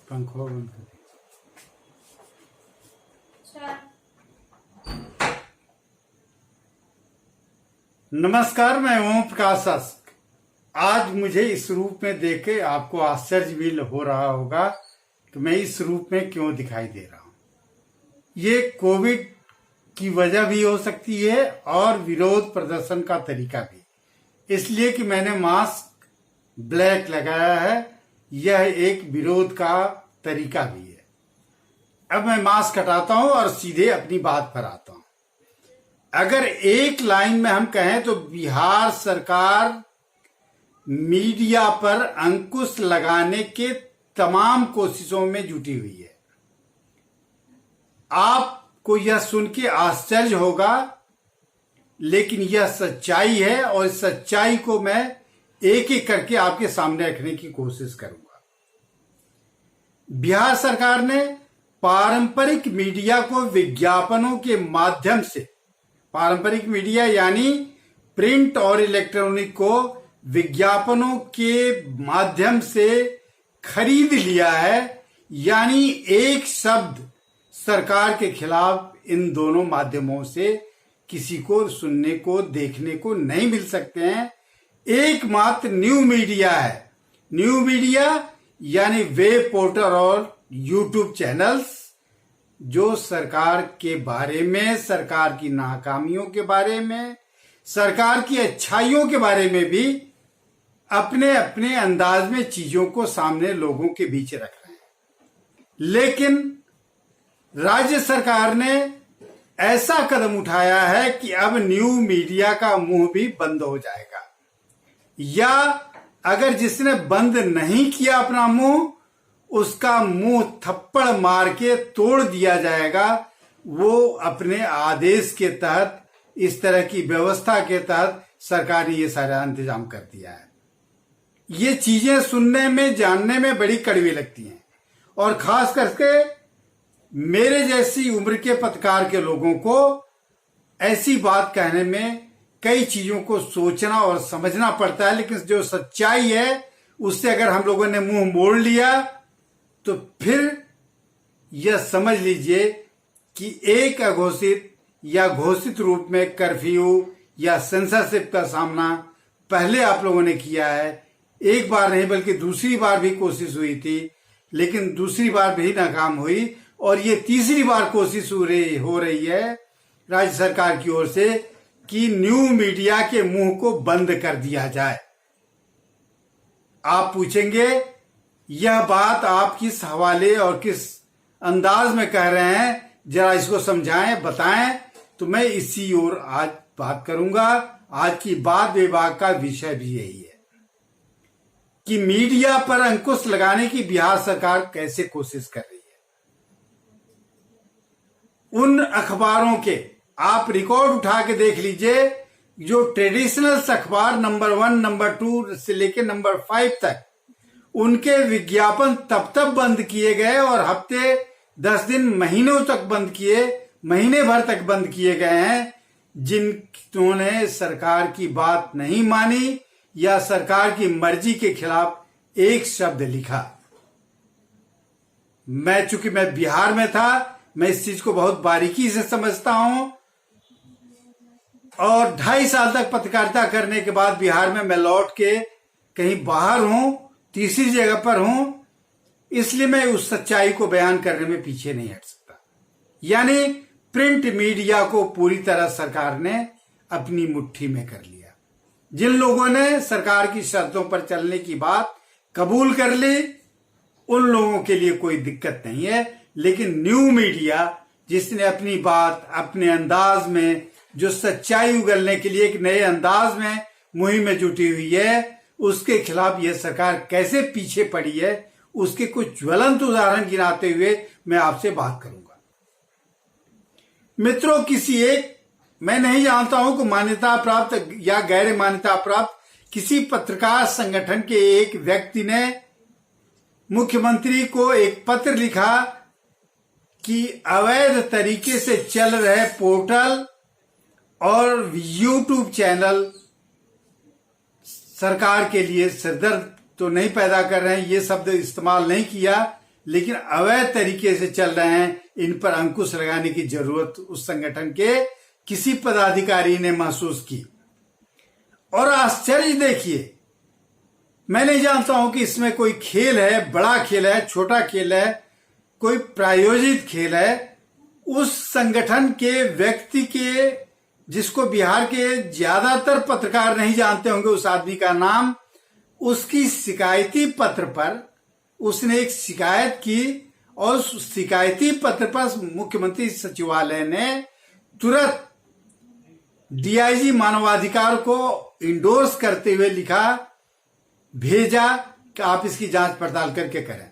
पंखा बंद कर। नमस्कार, मैं ओम प्रकाश शास्त्री। आज मुझे इस रूप में देख के आपको आश्चर्य भी हो रहा होगा कि मैं इस रूप में क्यों दिखाई दे रहा हूं। ये कोविड की वजह भी हो सकती है और विरोध प्रदर्शन का तरीका भी, इसलिए कि मैंने मास्क ब्लैक लगाया है। यह एक विरोध का तरीका भी है। अब मैं मास्क हटाता हूं और सीधे अपनी बात पर आता हूं। अगर एक लाइन में हम कहें तो बिहार सरकार मीडिया पर अंकुश लगाने के तमाम कोशिशों में जुटी हुई है। आपको यह सुन के आश्चर्य होगा, लेकिन यह सच्चाई है और इस सच्चाई को मैं एक एक करके आपके सामने रखने की कोशिश करूंगा। बिहार सरकार ने पारंपरिक मीडिया को विज्ञापनों के माध्यम से, पारंपरिक मीडिया यानी प्रिंट और इलेक्ट्रॉनिक को विज्ञापनों के माध्यम से खरीद लिया है। यानी एक शब्द सरकार के खिलाफ इन दोनों माध्यमों से किसी को सुनने को देखने को नहीं मिल सकते हैं। एकमात्र न्यू मीडिया है। न्यू मीडिया यानी वेब पोर्टल और यूट्यूब चैनल्स जो सरकार के बारे में, सरकार की नाकामियों के बारे में, सरकार की अच्छाइयों के बारे में भी अपने अपने अंदाज में चीजों को सामने लोगों के बीच रख रहे हैं। लेकिन राज्य सरकार ने ऐसा कदम उठाया है कि अब न्यू मीडिया का मुंह भी बंद हो जाएगा, या अगर जिसने बंद नहीं किया अपना मुंह, उसका मुंह थप्पड़ मार के तोड़ दिया जाएगा। वो अपने आदेश के तहत, इस तरह की व्यवस्था के तहत सरकार ने ये सारा इंतजाम कर दिया है। ये चीजें सुनने में, जानने में बड़ी कड़वी लगती हैं और खास करके मेरे जैसी उम्र के पत्रकार के लोगों को ऐसी बात कहने में कई चीजों को सोचना और समझना पड़ता है। लेकिन जो सच्चाई है उससे अगर हम लोगों ने मुंह मोड़ लिया तो फिर यह समझ लीजिए कि एक अघोषित या घोषित रूप में कर्फ्यू या सेंसरशिप का सामना पहले आप लोगों ने किया है। एक बार नहीं बल्कि दूसरी बार भी कोशिश हुई थी, लेकिन दूसरी बार भी नाकाम हुई और ये तीसरी बार कोशिश हो रही है राज्य सरकार की ओर से कि न्यू मीडिया के मुंह को बंद कर दिया जाए। आप पूछेंगे यह बात आप किस हवाले और किस अंदाज में कह रहे हैं, जरा इसको समझाएं, बताएं। तो मैं इसी ओर आज बात करूंगा। आज की बात विभाग का विषय भी यही है कि मीडिया पर अंकुश लगाने की बिहार सरकार कैसे कोशिश कर रही है। उन अखबारों के आप रिकॉर्ड उठा के देख लीजिए जो ट्रेडिशनल अखबार नंबर 1, नंबर 2 से लेकर नंबर 5 तक, उनके विज्ञापन तब बंद किए गए और हफ्ते 10 दिन, महीनों तक बंद किए, महीने भर तक बंद किए गए हैं जिन्होंने सरकार की बात नहीं मानी या सरकार की मर्जी के खिलाफ एक शब्द लिखा। चूंकि मैं बिहार में था, मैं इस चीज को बहुत बारीकी से समझता हूं और 2.5 साल तक पत्रकारिता करने के बाद बिहार में मैं लौट के कहीं बाहर हूं, तीसरी जगह पर हूं, इसलिए मैं उस सच्चाई को बयान करने में पीछे नहीं हट सकता। यानी प्रिंट मीडिया को पूरी तरह सरकार ने अपनी मुट्ठी में कर लिया। जिन लोगों ने सरकार की शर्तों पर चलने की बात कबूल कर ली, उन लोगों के लिए कोई दिक्कत नहीं है। लेकिन न्यू मीडिया जिसने अपनी बात अपने अंदाज में, जो सच्चाई उगलने के लिए एक नए अंदाज में मुहिम में जुटी हुई है, उसके खिलाफ यह सरकार कैसे पीछे पड़ी है, उसके कुछ ज्वलंत उदाहरण गिनाते हुए मैं आपसे बात करूंगा। मित्रों, किसी एक, मैं नहीं जानता हूं कि मान्यता प्राप्त या गैर मान्यता प्राप्त किसी पत्रकार संगठन के एक व्यक्ति ने मुख्यमंत्री को एक पत्र लिखा कि अवैध तरीके से चल रहे पोर्टल और यूट्यूब चैनल सरकार के लिए सिरदर्द तो नहीं पैदा कर रहे हैं, ये शब्द इस्तेमाल नहीं किया, लेकिन अवैध तरीके से चल रहे हैं, इन पर अंकुश लगाने की जरूरत उस संगठन के किसी पदाधिकारी ने महसूस की। और आश्चर्य देखिए, मैं नहीं जानता हूं कि इसमें कोई खेल है, बड़ा खेल है, छोटा खेल है, कोई प्रायोजित खेल है। उस संगठन के व्यक्ति के, जिसको बिहार के ज्यादातर पत्रकार नहीं जानते होंगे उस आदमी का नाम, उसकी शिकायती पत्र पर उसने एक शिकायत की और उस शिकायती पत्र पर मुख्यमंत्री सचिवालय ने तुरंत डीआईजी मानवाधिकार को इंडोर्स करते हुए लिखा, भेजा कि आप इसकी जांच पड़ताल करके करें।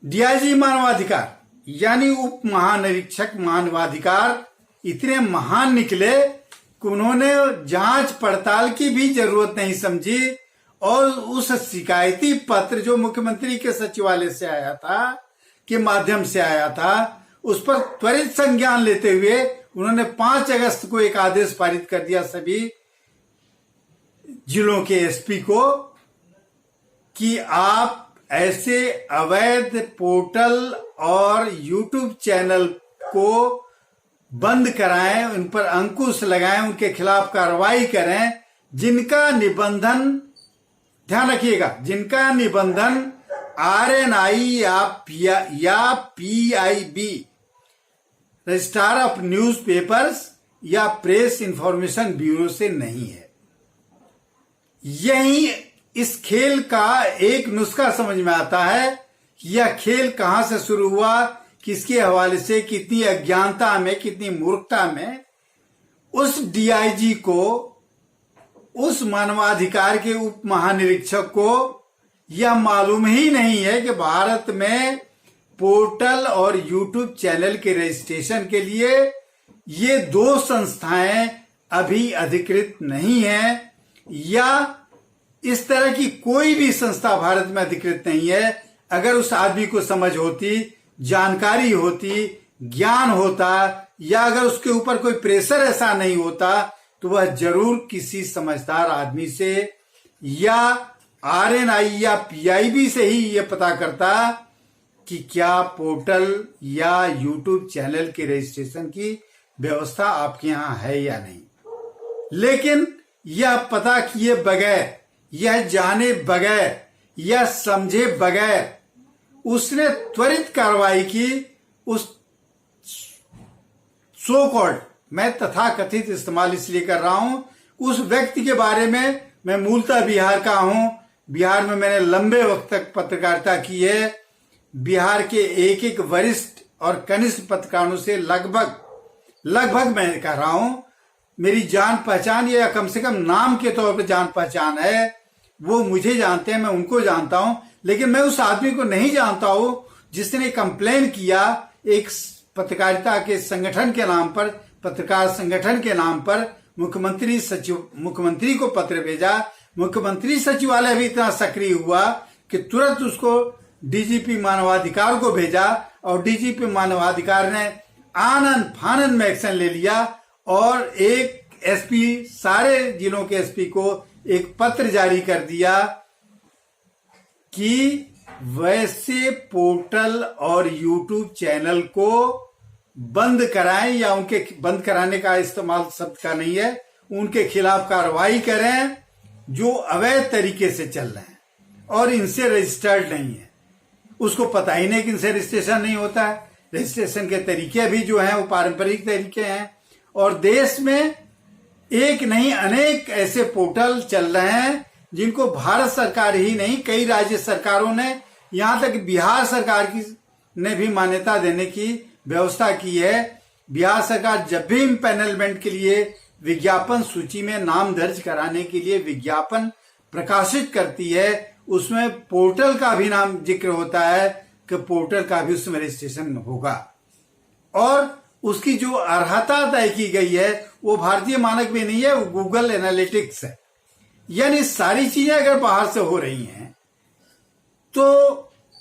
डीआईजी मानवाधिकार यानी उप महानिरीक्षक मानवाधिकार इतने महान निकले कि उन्होंने जांच पड़ताल की भी जरूरत नहीं समझी और उस शिकायती पत्र जो मुख्यमंत्री के सचिवालय से आया था, के माध्यम से आया था, उस पर त्वरित संज्ञान लेते हुए उन्होंने 5 अगस्त को एक आदेश पारित कर दिया सभी जिलों के एसपी को कि आप ऐसे अवैध पोर्टल और यूट्यूब चैनल को बंद कराएं, उन पर अंकुश लगाएं, उनके खिलाफ कार्रवाई करें, जिनका निबंधन, ध्यान रखिएगा, जिनका निबंधन आरएनआई या पीआईबी रजिस्ट्रार ऑफ न्यूज़पेपर्स या प्रेस इंफॉर्मेशन ब्यूरो से नहीं है। यही इस खेल का एक नुस्खा समझ में आता है कि यह खेल कहां से शुरू हुआ, किसके हवाले से, कितनी अज्ञानता में, कितनी मूर्खता में उस डीआईजी को, उस मानवाधिकार के उप महानिरीक्षक को यह मालूम ही नहीं है कि भारत में पोर्टल और यूट्यूब चैनल के रजिस्ट्रेशन के लिए ये 2 संस्थाएं अभी अधिकृत नहीं है, या इस तरह की कोई भी संस्था भारत में अधिकृत नहीं है। अगर उस आदमी को समझ होती, जानकारी होती, ज्ञान होता, या अगर उसके ऊपर कोई प्रेशर ऐसा नहीं होता, तो वह जरूर किसी समझदार आदमी से या आरएनआई या पीआईबी से ही यह पता करता कि क्या पोर्टल या यूट्यूब चैनल के रजिस्ट्रेशन की व्यवस्था आपके यहां है या नहीं। लेकिन यह पता किए बगैर, यह जाने बगैर, यह समझे बगैर उसने त्वरित कार्रवाई की उस सो कॉल्ड, मैं तथाकथित इस्तेमाल इसलिए कर रहा हूं, उस व्यक्ति के बारे में। मैं मूलतः बिहार का हूं, बिहार में मैंने लंबे वक्त तक पत्रकारिता की है। बिहार के एक एक वरिष्ठ और कनिष्ठ पत्रकारों से लगभग मैं कह रहा हूं, मेरी जान पहचान या कम से कम नाम के तौर पर जान पहचान है। वो मुझे जानते हैं, मैं उनको जानता हूं, लेकिन मैं उस आदमी को नहीं जानता हूं जिसने कंप्लेन किया एक पत्रकारिता के संगठन के नाम पर, पत्रकार संगठन के नाम पर मुख्यमंत्री को पत्र भेजा। मुख्यमंत्री सचिवालय भी इतना सक्रिय हुआ कि तुरंत उसको डीजीपी मानवाधिकार को भेजा और डीजीपी मानवाधिकार ने आनन फानन में एक्शन ले लिया और एक एसपी, सारे जिलों के एसपी को एक पत्र जारी कर दिया कि वैसे पोर्टल और यूट्यूब चैनल को बंद कराएं, या उनके बंद कराने का इस्तेमाल शब्द का नहीं है, उनके खिलाफ कार्रवाई करें जो अवैध तरीके से चल रहे हैं और इनसे रजिस्टर्ड नहीं है। उसको पता ही नहीं कि इनसे रजिस्ट्रेशन नहीं होता है। रजिस्ट्रेशन के तरीके भी जो हैं वो पारंपरिक तरीके हैं और देश में एक नहीं अनेक ऐसे पोर्टल चल रहे हैं जिनको भारत सरकार ही नहीं, कई राज्य सरकारों ने, यहां तक बिहार सरकार की ने भी मान्यता देने की व्यवस्था की है। बिहार सरकार जब भी इम्पैनलमेंट के लिए विज्ञापन सूची में नाम दर्ज कराने के लिए विज्ञापन प्रकाशित करती है, उसमें पोर्टल का भी नाम जिक्र होता है कि पोर्टल का भी उसमें रजिस्ट्रेशन होगा और उसकी जो अर्हता तय की गई है वो भारतीय मानक भी नहीं है, वो गूगल एनालिटिक्स है। यानी सारी चीजें अगर बाहर से हो रही हैं तो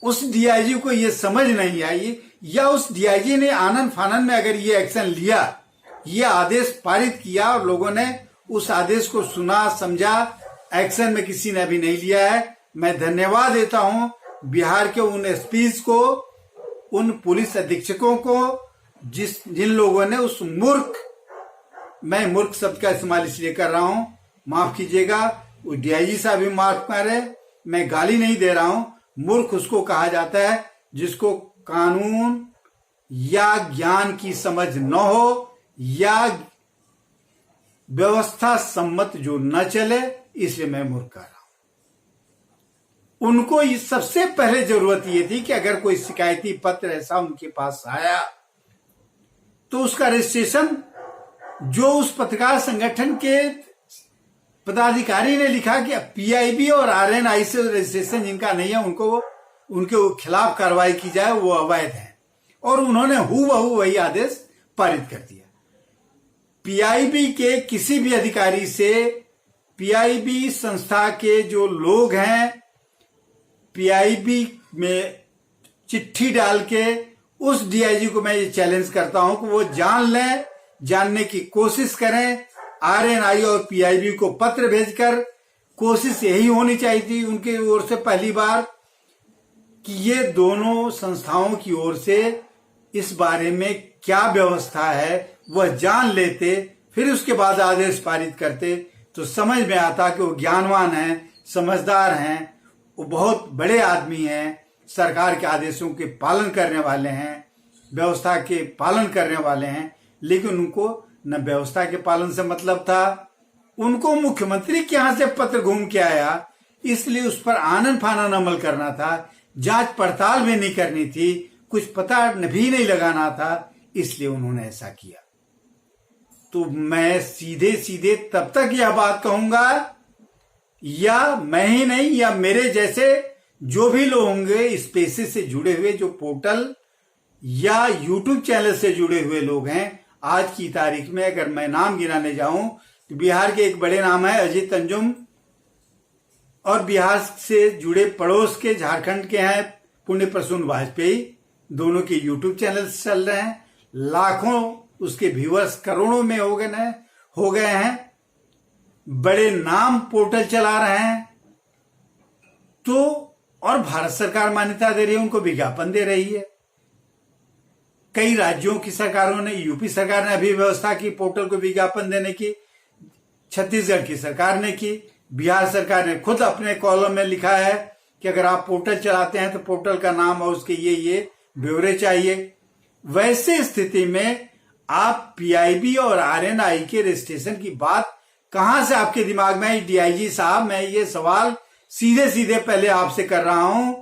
उस डीआईजी को ये समझ नहीं आई, या उस डीआईजी ने आनन फानन में अगर ये एक्शन लिया, ये आदेश पारित किया और लोगों ने उस आदेश को सुना समझा, एक्शन में किसी ने भी नहीं लिया है। मैं धन्यवाद देता हूं बिहार के उन एसपीज को, उन पुलिस अधीक्षकों को जिन लोगों ने उस मूर्ख, मैं मूर्ख शब्द का इस्तेमाल इसलिए कर रहा हूं, माफ कीजिएगा, वो डीआईजी साहब भी माफ करे, मैं गाली नहीं दे रहा हूं, मूर्ख उसको कहा जाता है जिसको कानून या ज्ञान की समझ न हो या व्यवस्था सम्मत जो न चले, इसलिए मैं मूर्ख कह रहा हूं। उनको सबसे पहले जरूरत ये थी कि अगर कोई शिकायती पत्र ऐसा उनके पास आया तो उसका रजिस्ट्रेशन जो उस पत्रकार संगठन के पदाधिकारी ने लिखा कि पीआईबी और आरएनआई से रजिस्ट्रेशन जिनका नहीं है उनके खिलाफ कार्रवाई की जाए, वो अवैध है, और उन्होंने हूबहू वही आदेश पारित कर दिया। पीआईबी के किसी भी अधिकारी से, पीआईबी संस्था के जो लोग हैं, पीआईबी में चिट्ठी डाल के उस डीआईजी को मैं ये चैलेंज करता हूं कि वो जान लें, जानने की कोशिश करें। आरएनआई और पीआईबी को पत्र भेजकर कोशिश यही होनी चाहिए थी उनकी ओर से पहली बार कि ये दोनों संस्थाओं की ओर से इस बारे में क्या व्यवस्था है वह जान लेते, फिर उसके बाद आदेश पारित करते तो समझ में आता कि वो ज्ञानवान हैं, समझदार हैं, वो बहुत बड़े आदमी हैं, सरकार के आदेशों के पालन करने वाले हैं, व्यवस्था के पालन करने वाले हैं। लेकिन उनको न व्यवस्था के पालन से मतलब था, उनको मुख्यमंत्री के यहां से पत्र घूम के आया, इसलिए उस पर आनन फानन अमल करना था, जांच पड़ताल भी नहीं करनी थी, कुछ पता भी नहीं लगाना था, इसलिए उन्होंने ऐसा किया। तो मैं सीधे सीधे तब तक यह बात कहूंगा, या मैं ही नहीं या मेरे जैसे जो भी लोग होंगे इस पेशे से जुड़े हुए, जो पोर्टल या यूट्यूब चैनल से जुड़े हुए लोग हैं, आज की तारीख में अगर मैं नाम गिनाने जाऊं तो बिहार के एक बड़े नाम है अजीत अंजुम, और बिहार से जुड़े पड़ोस के झारखंड के हैं पुण्य प्रसून वाजपेयी, दोनों के यूट्यूब चैनल चल रहे हैं, लाखों उसके व्यूअर्स करोड़ों में हो गए हैं, बड़े नाम पोर्टल चला रहे हैं। तो और भारत सरकार मान्यता दे रही है, उनको विज्ञापन दे रही है। कई राज्यों की सरकारों ने, यूपी सरकार ने अभी व्यवस्था की पोर्टल को विज्ञापन देने की, छत्तीसगढ़ की सरकार ने की, बिहार सरकार ने खुद अपने कॉलम में लिखा है कि अगर आप पोर्टल चलाते हैं तो पोर्टल का नाम और उसके ये ब्यौरे चाहिए। वैसे स्थिति में आप पीआईबी और आरएनआई के रजिस्ट्रेशन की बात कहां से आपके दिमाग में आई? डीआईजी साहब, मैं ये सवाल सीधे सीधे पहले आपसे कर रहा हूं,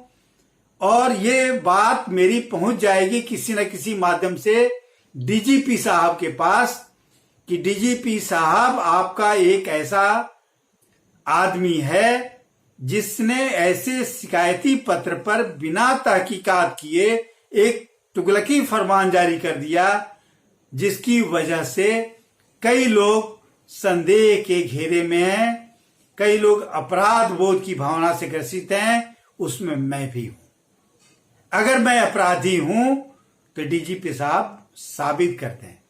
और ये बात मेरी पहुंच जाएगी किसी न किसी माध्यम से डीजीपी साहब के पास कि डीजीपी साहब, आपका एक ऐसा आदमी है जिसने ऐसे शिकायती पत्र पर बिना तहकीकात किए एक तुगलकी फरमान जारी कर दिया, जिसकी वजह से कई लोग संदेह के घेरे में हैं, कई लोग अपराध बोध की भावना से ग्रसित हैं, उसमें मैं भी हूं। अगर मैं अपराधी हूं तो डीजीपी साहब साबित करते हैं,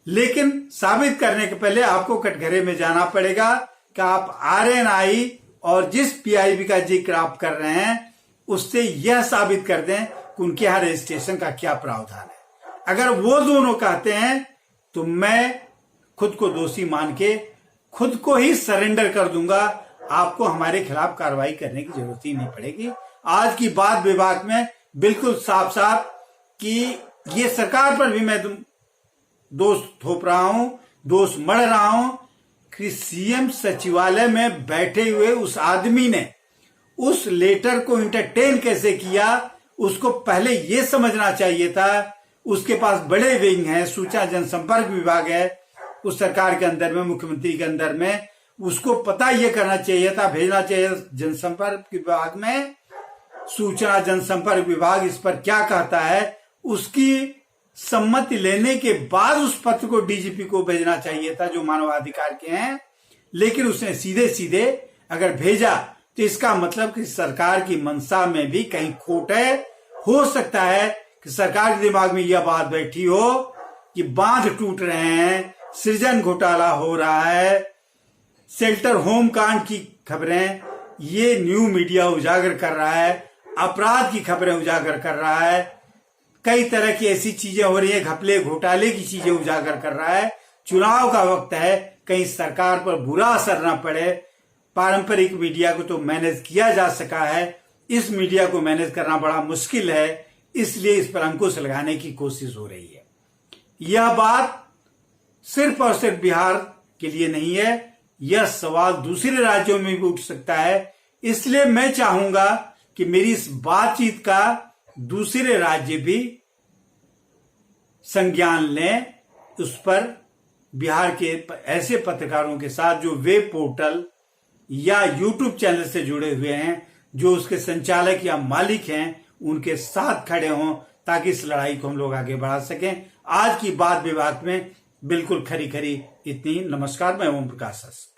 लेकिन साबित करने के पहले आपको कटघरे में जाना पड़ेगा कि आप आरएनआई और जिस पीआईबी का जिक्र आप कर रहे हैं उससे यह साबित कर दें कि उनके यहां रजिस्ट्रेशन का क्या प्रावधान है। अगर वो दोनों कहते हैं तो मैं खुद को दोषी मान के खुद को ही सरेंडर कर दूंगा, आपको हमारे खिलाफ कार्रवाई करने की जरूरत ही नहीं पड़ेगी। आज की बात विभाग में बिल्कुल साफ साफ कि ये सरकार पर भी मैं दोष थोप रहा हूं, दोष मढ़ रहा हूं कि सीएम सचिवालय में बैठे हुए उस आदमी ने उस लेटर को इंटरटेन कैसे किया, उसको पहले ये समझना चाहिए था। उसके पास बड़े विंग हैं, सूचना जनसंपर्क विभाग है उस सरकार के अंदर में, मुख्यमंत्री के अंदर में, उसको पता ये करना चाहिए था, भेजना चाहिए जनसंपर्क विभाग में, सूचना जनसंपर्क विभाग इस पर क्या कहता है, उसकी सम्मति लेने के बाद उस पत्र को डीजीपी को भेजना चाहिए था जो मानवाधिकार के हैं। लेकिन उसने सीधे सीधे अगर भेजा तो इसका मतलब कि सरकार की मंशा में भी कहीं खोट है। हो सकता है कि सरकार के दिमाग में यह बात बैठी हो कि बांध टूट रहे हैं, सृजन घोटाला हो रहा है, शेल्टर होम कांड की खबरें ये न्यू मीडिया उजागर कर रहा है, अपराध की खबरें उजागर कर रहा है, कई तरह की ऐसी चीजें हो रही है, घपले घोटाले की चीजें उजागर कर रहा है। चुनाव का वक्त है, कहीं सरकार पर बुरा असर ना पड़े। पारंपरिक मीडिया को तो मैनेज किया जा सका है, इस मीडिया को मैनेज करना बड़ा मुश्किल है, इसलिए इस पर अंकुश लगाने की कोशिश हो रही है। यह बात सिर्फ और सिर्फ बिहार के लिए नहीं है, यह सवाल दूसरे राज्यों में भी उठ सकता है। इसलिए मैं चाहूंगा कि मेरी इस बातचीत का दूसरे राज्य भी संज्ञान लें, उस पर बिहार के ऐसे पत्रकारों के साथ जो वेब पोर्टल या यूट्यूब चैनल से जुड़े हुए हैं, जो उसके संचालक या मालिक हैं, उनके साथ खड़े हों, ताकि इस लड़ाई को हम लोग आगे बढ़ा सकें। आज की बात विभाग में बिल्कुल खरी खरी इतनी। नमस्कार, मैं ओम प्रकाश।